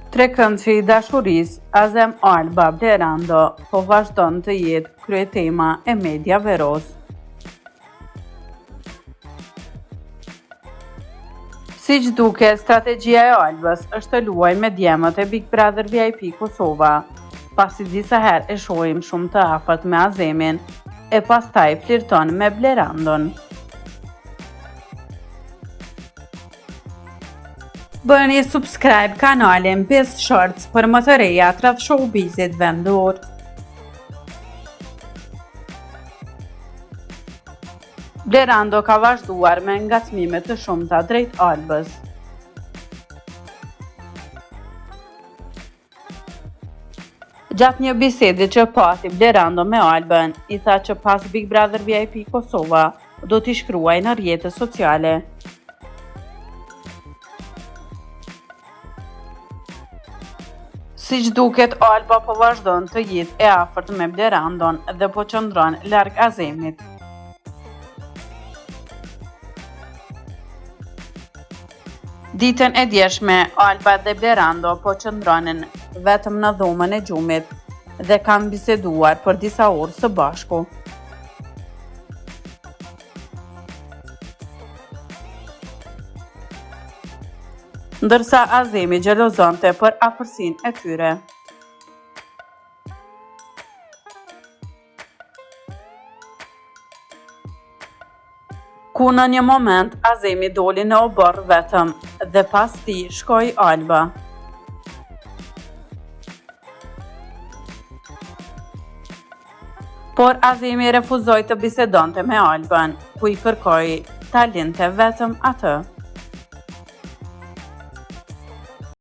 Trekëndshi i dashurisë, Azem Alba Blerando po vazhdon të jetë kryetema e mediave roz. Siç duket, strategjia e Albës është të luajë me djemët e Big Brother VIP Kosova, pasi disa herë e shohim shumë të afërt me Azemin e pastaj flirton me Blerandon. Bëni subscribe kanalin Biz Shorts për më të reja rreth showbizit vendor. Blerando ka vazhduar me ngacmime të shumta drejt Albës. Gjatë një bisede që pati Blerando me Albën, i tha që pas Big Brother VIP Kosova do t'i shkruaj në rrjetet sociale. Siç duket, Alba po vazhdon të jetë e afërt me Blerandon dhe po qëndron larg Azemit. Ditën e djeshme, Alba dhe Blerando po qëndronin vetëm në dhomën e gjumit dhe kanë biseduar për disa orë së bashku. Ndërsa Azemi xhelozonte për afërsinë e tyre. Ku në një moment Azemi doli në oborr vetëm dhe pas tij shkoi Alba. Por Azemi refuzoi të bisedonte me Albën, ku i kërkoi ta linte vetëm atë.